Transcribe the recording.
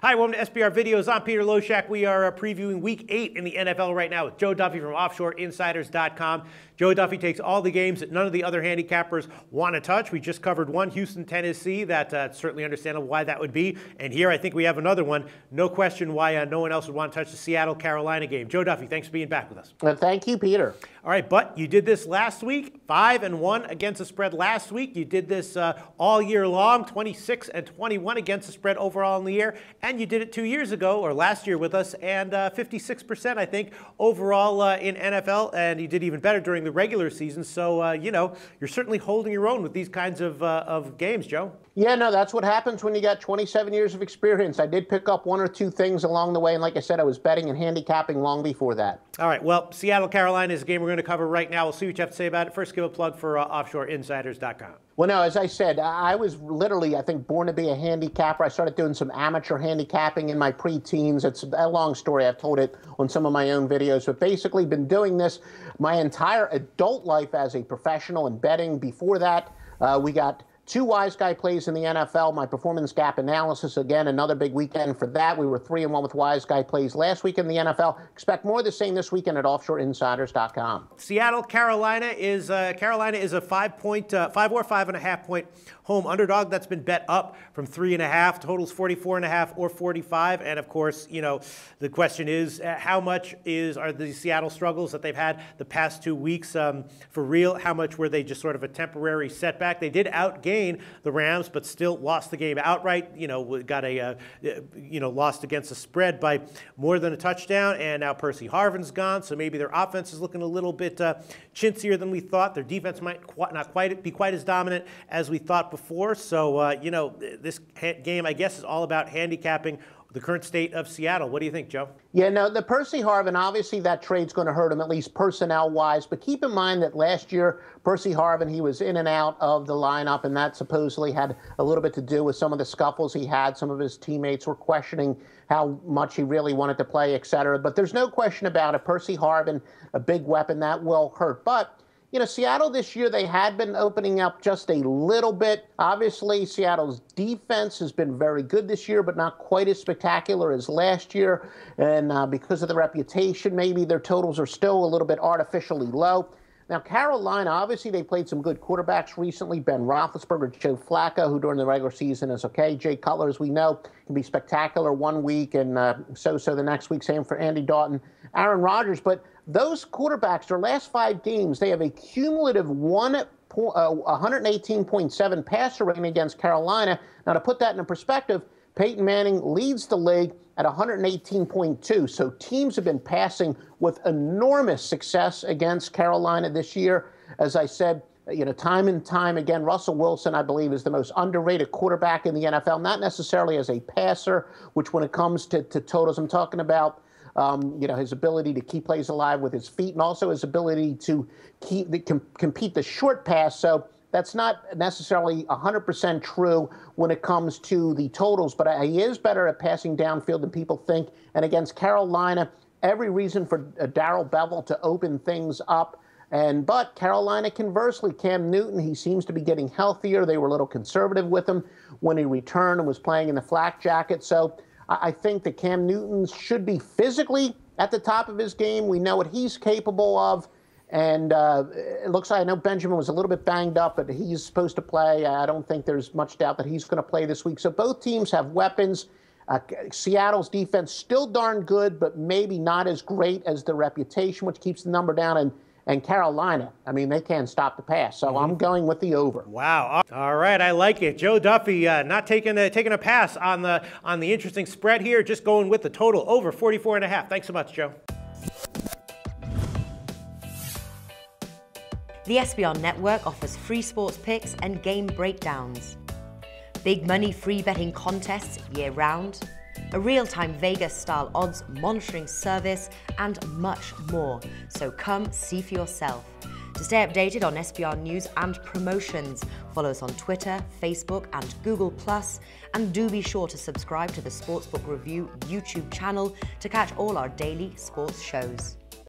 Hi, welcome to SBR Videos. I'm Peter Loshak. We are previewing Week 8 in the NFL right now with Joe Duffy from OffshoreInsiders.com. Joe Duffy takes all the games that none of the other handicappers want to touch. We just covered one, Houston, Tennessee. That's certainly understandable why that would be. And here I think we have another one. No question why no one else would want to touch the Seattle Carolina game. Joe Duffy, thanks for being back with us. Thank you, Peter. All right, but you did this last week, 5-1 against the spread last week. You did this all year long, 26-21 against the spread overall in the year. And you did it 2 years ago, or last year with us, and 56%, I think, overall in NFL. And you did even better during the regular season. So, you know, you're certainly holding your own with these kinds of games, Joe. Yeah, no, that's what happens when you got 27 years of experience. I did pick up one or two things along the way. And like I said, I was betting and handicapping long before that. All right, well, Seattle, Carolina is a game we're going to cover right now. We'll see what you have to say about it. First, give a plug for OffshoreInsiders.com. Well, no, as I said, I was literally, I think, born to be a handicapper. I started doing some amateur handicapping in my preteens. It's a long story. I've told it on some of my own videos. But basically been doing this my entire adult life as a professional and betting. Before that, we got 2 wise guy plays in the NFL. My performance gap analysis, again, another big weekend for that. We were 3-1 with wise guy plays last week in the NFL. Expect more of the same this weekend at OffshoreInsiders.com. Seattle, Carolina is a 5 or 5.5 point home underdog. That's been bet up from 3.5. Totals 44.5 or 45. And of course, you know, the question is how much are the Seattle struggles that they've had the past 2 weeks for real? How much were they just sort of a temporary setback? They did outgain the Rams, but still lost the game outright. You know, got lost against the spread by more than a touchdown. And now Percy Harvin's gone, so maybe their offense is looking a little bit chintzier than we thought. Their defense might not quite be quite as dominant as we thought before. So, you know, this game, I guess, is all about handicapping the current state of Seattle. What do you think, Joe? Yeah, no, the Percy Harvin, obviously that trade's going to hurt him, at least personnel-wise. But keep in mind that last year, Percy Harvin, he was in and out of the lineup, and that supposedly had a little bit to do with some of the scuffles he had. Some of his teammates were questioning how much he really wanted to play, et cetera. But there's no question about it. Percy Harvin, a big weapon, that will hurt. But you know, Seattle this year, they had been opening up just a little bit. Obviously, Seattle's defense has been very good this year, but not quite as spectacular as last year. And because of the reputation, maybe their totals are still a little bit artificially low. Now, Carolina, obviously, they played some good quarterbacks recently. Ben Roethlisberger, Joe Flacco, who during the regular season is okay. Jay Cutler, as we know, can be spectacular one week and so-so the next week. Same for Andy Dalton, Aaron Rodgers. But those quarterbacks, their last 5 games, they have a cumulative 118.7 passer rating against Carolina. Now, to put that in perspective, Peyton Manning leads the league at 118.2. So teams have been passing with enormous success against Carolina this year. As I said, you know, time and time again, Russell Wilson, I believe, is the most underrated quarterback in the NFL, not necessarily as a passer, which when it comes to totals, I'm talking about you know, his ability to keep plays alive with his feet and also his ability to compete the short pass. So that's not necessarily 100% true when it comes to the totals, but he is better at passing downfield than people think. And against Carolina, every reason for Darrell Bevell to open things up. But Carolina, conversely, Cam Newton, he seems to be getting healthier. They were a little conservative with him when he returned and was playing in the flak jacket. So I think that Cam Newton should be physically at the top of his game. We know what he's capable of. And it looks like, I know Benjamin was a little bit banged up, but he's supposed to play. I don't think there's much doubt that he's going to play this week. So both teams have weapons. Seattle's defense still darn good, but maybe not as great as the reputation, which keeps the number down. And Carolina, I mean, they can't stop the pass. So I'm going with the over. Wow. All right, I like it. Joe Duffy not taking a pass on the interesting spread here, just going with the total over 44.5. Thanks so much, Joe. The SBR Network offers free sports picks and game breakdowns, big money free betting contests year-round, a real-time Vegas-style odds monitoring service, and much more. So come see for yourself. To stay updated on SBR news and promotions, follow us on Twitter, Facebook, and Google+, and do be sure to subscribe to the Sportsbook Review YouTube channel to catch all our daily sports shows.